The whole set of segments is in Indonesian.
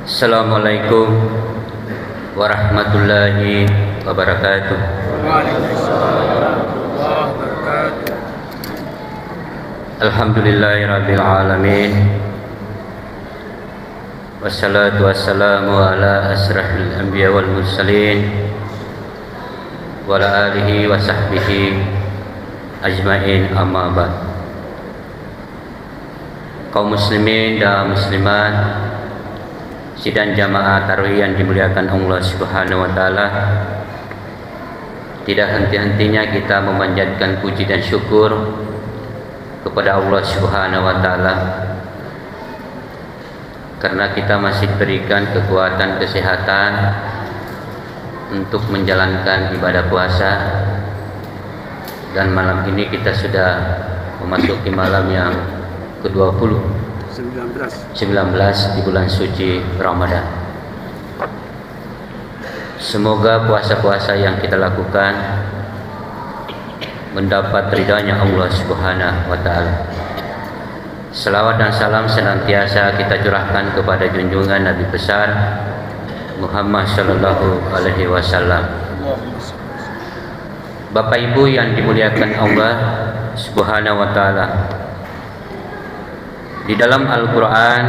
Assalamualaikum warahmatullahi wabarakatuh. Waalaikumsalam warahmatullahi wabarakatuh. Alhamdulillahirabbil alamin. Wassalatu wassalamu ala asrafil anbiya wal mursalin wa ala alihi wa sahbihi ajmain, amma ba'd. Kaum muslimin dan muslimat, sidang jamaah tarawih yang dimuliakan Allah Subhanahu wa taala, tidak henti-hentinya kita memanjatkan puji dan syukur kepada Allah Subhanahu wa taala karena kita masih diberikan kekuatan kesehatan untuk menjalankan ibadah puasa, dan malam ini kita sudah memasuki malam yang ke-20 19 di bulan suci Ramadan. Semoga puasa-puasa yang kita lakukan mendapat ridhanya Allah Subhanahu wa taala. Selawat dan salam senantiasa kita curahkan kepada junjungan Nabi besar Muhammad sallallahu alaihi wasallam. Bapak Ibu yang dimuliakan Allah Subhanahu wa taala, di dalam Al-Quran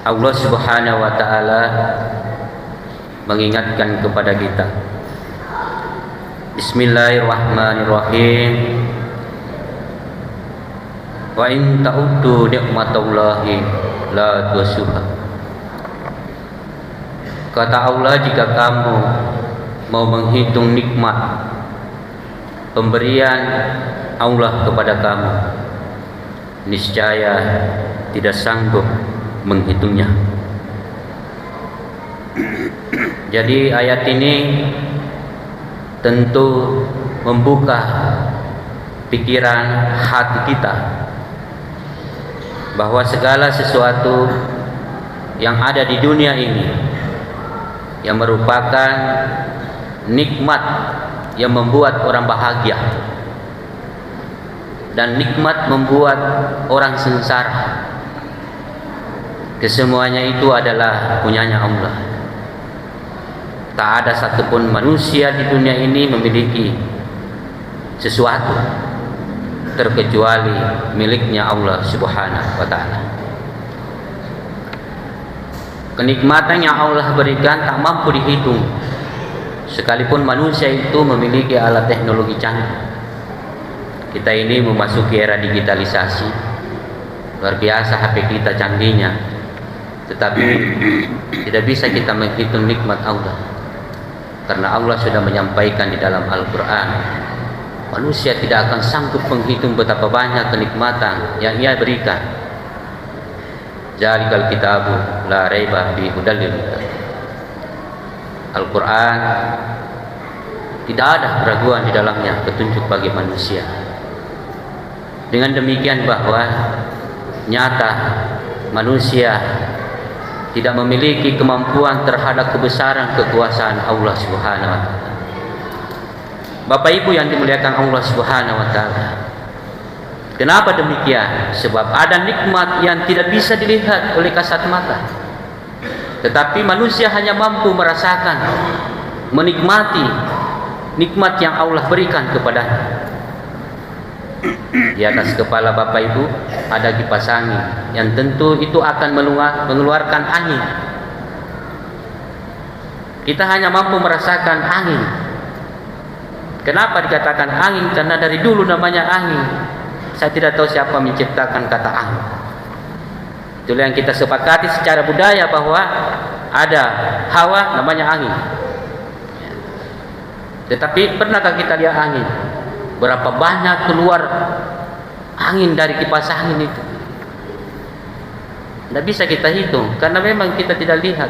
Allah Subhanahu wa ta'ala mengingatkan kepada kita. Bismillahirrahmanirrahim. Wa in ta'uddu ni'matallahi la tuhsuha. Kata Allah, jika kamu mau menghitung nikmat pemberian Allah kepada kamu, niscaya tidak sanggup menghitungnya. Jadi ayat ini tentu membuka pikiran hati kita bahwa segala sesuatu yang ada di dunia ini yang merupakan nikmat yang membuat orang bahagia dan nikmat membuat orang sengsara, kesemuanya itu adalah punyanya Allah. Tak ada satupun manusia di dunia ini memiliki sesuatu terkecuali miliknya Allah Subhanahu wa ta'ala. Kenikmatan yang Allah berikan tak mampu dihitung, sekalipun manusia itu memiliki alat teknologi canggih. Kita ini memasuki era digitalisasi, luar biasa HP kita canggihnya, tetapi tidak bisa kita menghitung nikmat Allah, karena Allah sudah menyampaikan di dalam Al-Quran, manusia tidak akan sanggup menghitung betapa banyak kenikmatan yang Ia berikan. Zalikal kitabu la raiba fihi hudal lil muttaqin. Al-Quran tidak ada keraguan di dalamnya, petunjuk bagi manusia. Dengan demikian bahwa nyata manusia tidak memiliki kemampuan terhadap kebesaran kekuasaan Allah Subhanahu wa taala. Bapak Ibu yang dimuliakan Allah Subhanahu wa taala, kenapa demikian? Sebab ada nikmat yang tidak bisa dilihat oleh kasat mata, tetapi manusia hanya mampu merasakan, menikmati nikmat yang Allah berikan kepadanya. Di atas kepala Bapak Ibu ada kipas angin yang tentu itu akan mengeluarkan angin. Kita hanya mampu merasakan angin. Kenapa dikatakan angin? Karena dari dulu namanya angin. Saya tidak tahu siapa menciptakan kata angin. Itulah yang kita sepakati secara budaya, bahwa ada hawa namanya angin. Tetapi pernahkah kita lihat angin? Berapa banyak keluar angin dari kipas angin itu? Tidak bisa kita hitung, karena memang kita tidak lihat,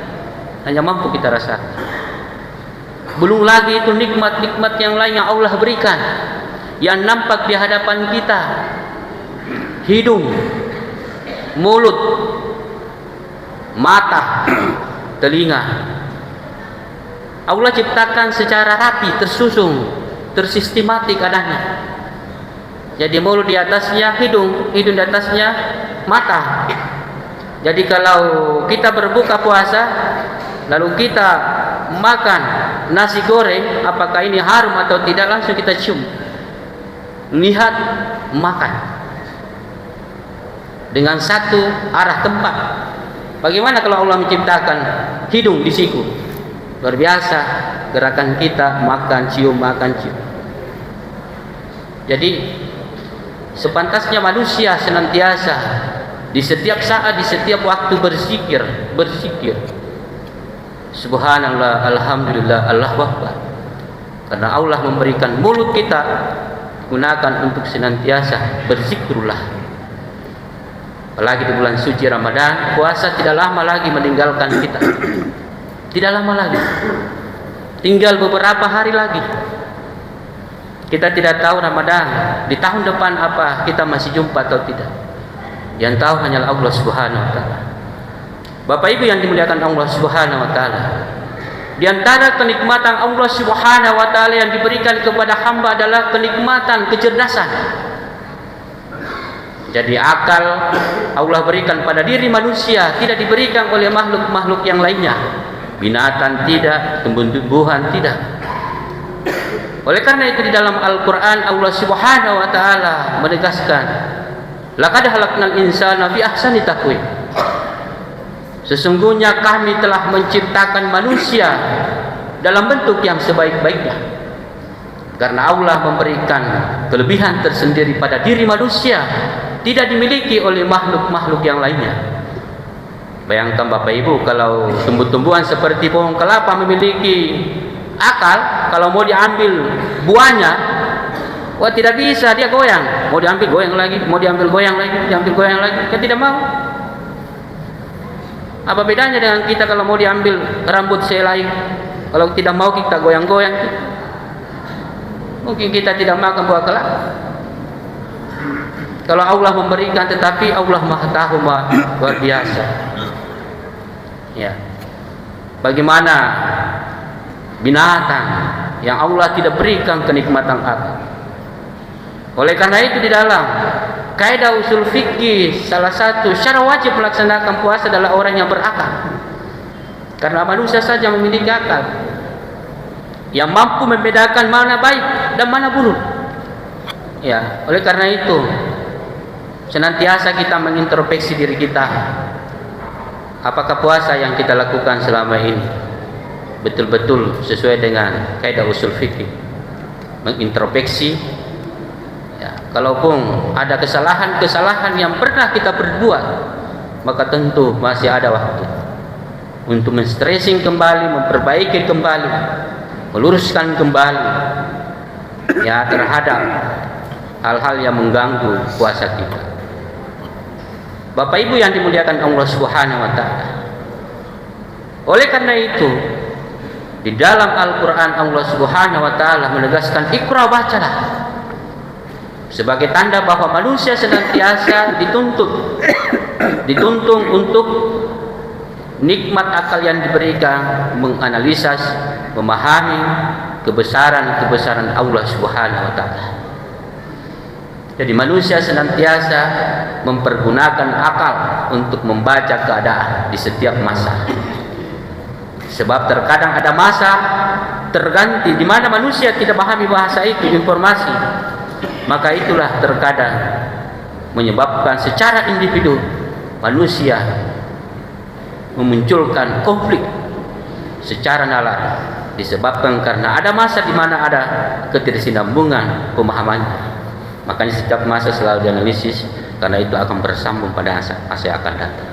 hanya mampu kita rasakan. Belum lagi itu nikmat-nikmat yang lain yang Allah berikan, yang nampak di hadapan kita. Hidung, mulut, mata, telinga. Allah ciptakan secara rapi, tersusun, tersistematik adanya. Jadi mulut di atasnya hidung, hidung di atasnya mata, Jadi kalau kita berbuka puasa lalu kita makan nasi goreng, apakah ini haram atau tidak, langsung kita cium, lihat, makan dengan satu arah tempat. Bagaimana kalau Allah menciptakan hidung di siku? Luar biasa gerakan kita, makan cium, makan cium. Jadi sepantasnya manusia senantiasa di setiap saat, di setiap waktu berzikir. Subhanallah, alhamdulillah, Allahu Akbar. Karena Allah memberikan mulut kita, gunakan untuk senantiasa berzikirullah. Apalagi di bulan suci Ramadan, puasa tidak lama lagi meninggalkan kita. Tidak lama lagi. Tinggal beberapa hari lagi. Kita tidak tahu Ramadan di tahun depan apa kita masih jumpa atau tidak. Yang tahu hanyalah Allah Subhanahu wa taala. Bapak Ibu yang dimuliakan Allah Subhanahu wa taala, di antara kenikmatan Allah Subhanahu wa taala yang diberikan kepada hamba adalah kenikmatan kecerdasan. Jadi akal Allah berikan pada diri manusia, tidak diberikan oleh makhluk-makhluk yang lainnya. Binatang tidak, tumbuh-tumbuhan tidak. Oleh karena itu di dalam Al-Qur'an Allah Subhanahu wa taala menegaskan, laqad khalaqnal insana fi ahsani taqwim. Sesungguhnya kami telah menciptakan manusia dalam bentuk yang sebaik-baiknya. Karena Allah memberikan kelebihan tersendiri pada diri manusia, tidak dimiliki oleh makhluk-makhluk yang lainnya. Bayangkan Bapak Ibu, kalau tumbuh-tumbuhan seperti pohon kelapa memiliki akal, kalau mau diambil buahnya, wah tidak bisa, dia goyang. Mau diambil goyang lagi, mau diambil goyang lagi, diambil goyang lagi, dia tidak mau. Apa bedanya dengan kita kalau mau diambil rambut selai, kalau tidak mau kita goyang-goyang? Mungkin kita tidak makan buah kelapa. Kalau Allah memberikan, tetapi Allah Maha Tahu, luar biasa. Ya. Bagaimana binatang yang Allah tidak berikan kenikmatan akal. Oleh karena itu di dalam kaidah usul fikih, salah satu syarat wajib melaksanakan puasa adalah orang yang berakal. Karena manusia saja memiliki akal yang mampu membedakan mana baik dan mana buruk. Ya, oleh karena itu senantiasa kita mengintrospeksi diri kita. Apakah puasa yang kita lakukan selama ini betul-betul sesuai dengan kaidah usul fikih? Mengintrospeksi. Ya, kalaupun ada kesalahan-kesalahan yang pernah kita perbuat, maka tentu masih ada waktu untuk men-stressing kembali, memperbaiki kembali, meluruskan kembali ya terhadap hal-hal yang mengganggu puasa kita. Bapak Ibu yang dimuliakan Allah Subhanahu wa taala. Oleh karena itu, di dalam Al-Qur'an Allah Subhanahu wa taala menegaskan Iqra, bacalah. Sebagai tanda bahwa manusia senantiasa dituntun untuk nikmat akal yang diberikan, menganalisis, memahami kebesaran-kebesaran Allah Subhanahu wa taala. Jadi manusia senantiasa mempergunakan akal untuk membaca keadaan di setiap masa. Sebab terkadang ada masa terganti di mana manusia tidak pahami bahasa itu, informasi. Maka itulah terkadang menyebabkan secara individu manusia memunculkan konflik secara nalar, disebabkan karena ada masa di mana ada ketidaksinambungan pemahamannya. Makanya setiap masa selalu dianalisis, karena itu akan bersambung pada masa yang akan datang.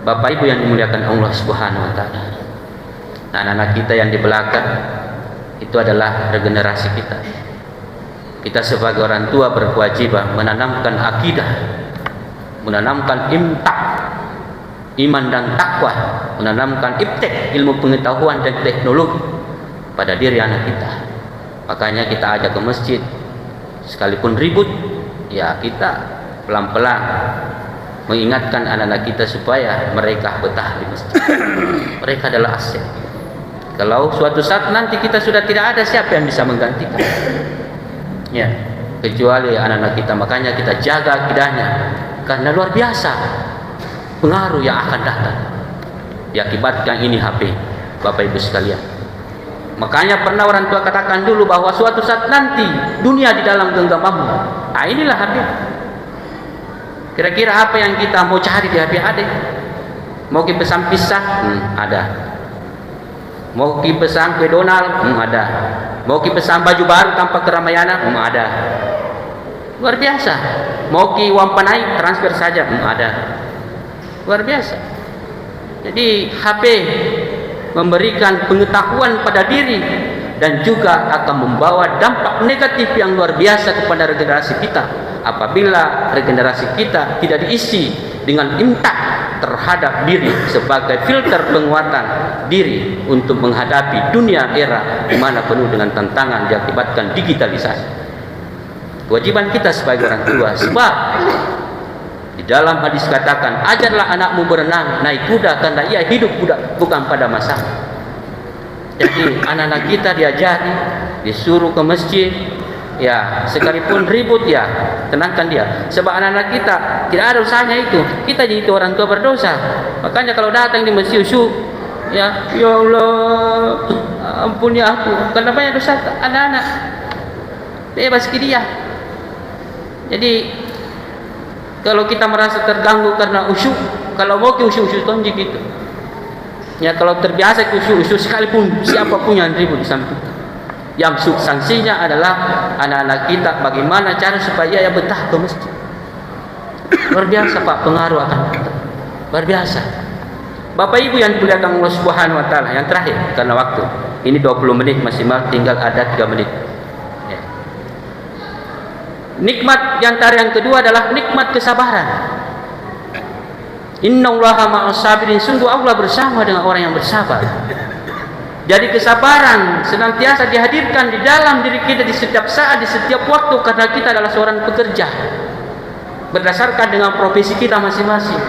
Bapak Ibu yang dimuliakan Allah Subhanahu wa taala, anak-anak kita yang di belakang itu adalah regenerasi kita. Kita sebagai orang tua berkewajiban menanamkan akidah, menanamkan iman dan takwa, menanamkan iptek, ilmu pengetahuan dan teknologi pada diri anak kita. Makanya kita ajak ke masjid, sekalipun ribut, ya kita pelan-pelan mengingatkan anak-anak kita supaya mereka betah di masjid. Mereka adalah aset. Kalau suatu saat nanti kita sudah tidak ada, siapa yang bisa menggantikan? Ya, kecuali anak-anak kita. Makanya kita jaga akidahnya, karena luar biasa pengaruh yang akan datang diakibatkan ini HP, Bapak Ibu sekalian. Makanya pernah orang tua katakan dulu bahwa suatu saat nanti dunia di dalam genggamanmu. Nah, inilah HP. Kira-kira apa yang kita mau cari di HP ada? Mau kita pesan pizza? Ada. Mau kita pesan kue Donald? Ada. Mau kita pesan baju baru tanpa keramaian? Ada. Luar biasa. Mau kita uang naik transfer saja? Ada. Luar biasa. Jadi HP memberikan pengetahuan pada diri dan juga akan membawa dampak negatif yang luar biasa kepada regenerasi kita apabila regenerasi kita tidak diisi dengan intak terhadap diri sebagai filter penguatan diri untuk menghadapi dunia era di mana penuh dengan tantangan diakibatkan digitalisasi. Kewajiban kita sebagai orang tua, sebab di dalam hadis katakan, ajarlah anakmu berenang, naik kuda, karena ia hidup bukan pada masa. Jadi anak-anak kita diajari, disuruh ke masjid, ya sekalipun ribut ya tenangkan dia. Sebab anak-anak kita tidak ada usahanya itu. Kita jadi itu orang tua berdosa. Makanya kalau datang di masjid ya Allah, ampuni aku, karena banyak dosa anak-anak. Bebas ke dia. Jadi kalau kita merasa terganggu karena usyuk, kalau mau ke usyuk tonjik gitu. Ya kalau terbiasa ke usyuk sekalipun siapapun yang ribut di samping. Yang substansinya adalah anak-anak kita bagaimana cara supaya ia betah ke masjid. Luar biasa Pak pengaruh akan kita. Luar biasa. Bapak Ibu yang dimuliakan Allah Subhanahu wa taala, yang terakhir karena waktu. Ini 20 menit maksimal, tinggal ada 3 menit. Nikmat yang kedua adalah nikmat kesabaran. Innallaha ma'as sabirin, sungguh Allah bersama dengan orang yang bersabar. Jadi kesabaran senantiasa dihadirkan di dalam diri kita di setiap saat, di setiap waktu, karena kita adalah seorang pekerja berdasarkan dengan profesi kita masing-masing.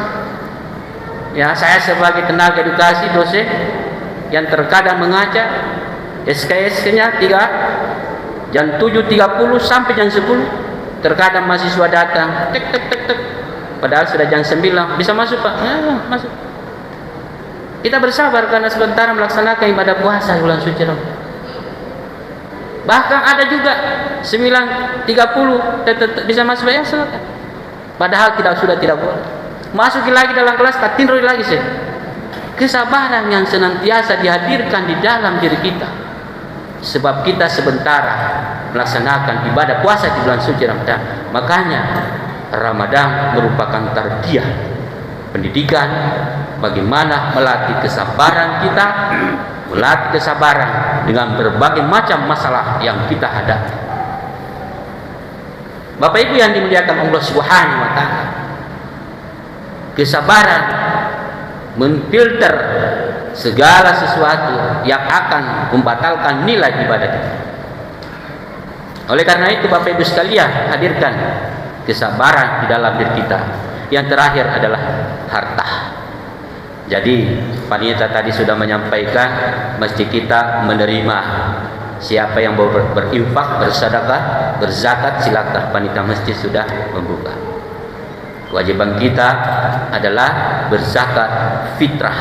Ya, saya sebagai tenaga edukasi dosen yang terkadang mengajar, SKS-nya 3 jam 7.30 sampai jam 10. Terkadang mahasiswa datang, tek, padahal sudah jam 9, bisa masuk Pak? Ya, masuk. Kita bersabar karena sebentar melaksanakan ibadah puasa bulan suci Ramadan. Bahkan ada juga 9.30 bisa masuk ya, silakan. Padahal kita sudah tidak boleh. Masuki lagi dalam kelas, katinroi lagi sih. Kesabaran yang senantiasa dihadirkan di dalam diri kita. Sebab kita sementara melaksanakan ibadah puasa di bulan suci Ramadan. Makanya Ramadan merupakan tarbiyah, pendidikan bagaimana melatih kesabaran kita, melatih kesabaran dengan berbagai macam masalah yang kita hadapi. Bapak Ibu yang dimuliakan Allah Subhanahu wa taala, kesabaran memfilter segala sesuatu yang akan membatalkan nilai ibadah kita. Oleh karena itu Bapak Ibu sekalian, hadirkan kesabaran di dalam diri kita. Yang terakhir adalah harta. Jadi panitia tadi sudah menyampaikan mesti kita menerima. Siapa yang berinfak, bersedekah, berzakat, silakan, panitia masjid sudah membuka. Kewajiban kita adalah berzakat fitrah.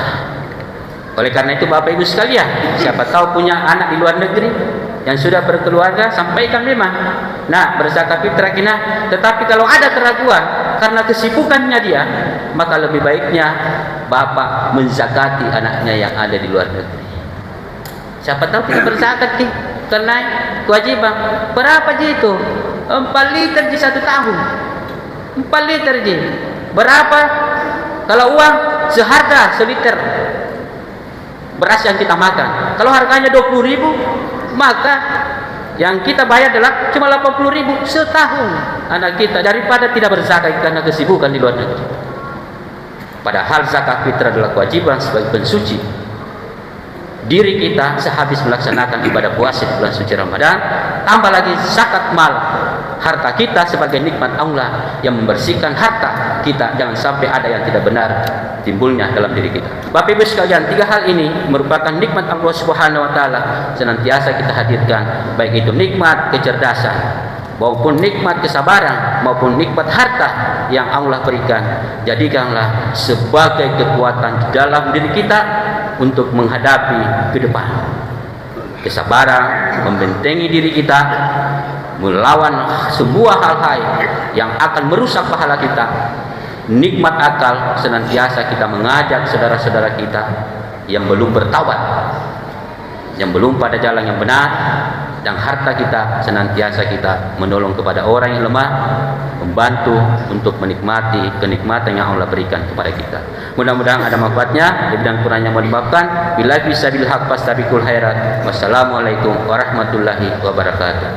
Oleh karena itu Bapak Ibu sekalian, siapa tahu punya anak di luar negeri yang sudah berkeluarga, sampaikan memang. Nah, berzakat fitrah kita. Tetapi kalau ada keraguan karena kesibukannya dia, maka lebih baiknya bapak menzakati anaknya yang ada di luar negeri. Siapa tahu kita berzakat karena kewajiban. Berapa je itu? 4 liter di 1 tahun. 4 liter je. Berapa? Kalau uang seharga seliter beras yang kita makan. Kalau harganya 20.000, maka yang kita bayar adalah cuma 80.000 setahun anak kita, daripada tidak berzakat karena kesibukan di luar negeri. Padahal zakat fitrah adalah kewajiban sebagai pensuci diri kita sehabis melaksanakan ibadah puasa di bulan suci Ramadan. Tambah lagi zakat mal, harta kita sebagai nikmat Allah yang membersihkan harta kita, jangan sampai ada yang tidak benar timbulnya dalam diri kita. Bapak Ibu sekalian, 3 hal ini merupakan nikmat Allah Subhanahu wa taala senantiasa kita hadirkan, baik itu nikmat kecerdasan, maupun nikmat kesabaran maupun nikmat harta yang Allah berikan, jadikanlah sebagai kekuatan di dalam diri kita untuk menghadapi ke depan. Kesabaran membentengi diri kita melawan sebuah hal-hal yang akan merusak pahala kita. Nikmat akal, senantiasa kita mengajak saudara-saudara kita yang belum bertaubat, yang belum pada jalan yang benar. Dan harta kita senantiasa kita menolong kepada orang yang lemah, membantu untuk menikmati kenikmatan yang Allah berikan kepada kita. Mudah-mudahan ada manfaatnya. Lebih dan kurangnya mohon dimaafkan. Billahi bisabil haq fastabiqul khairat. Wassalamualaikum warahmatullahi wabarakatuh.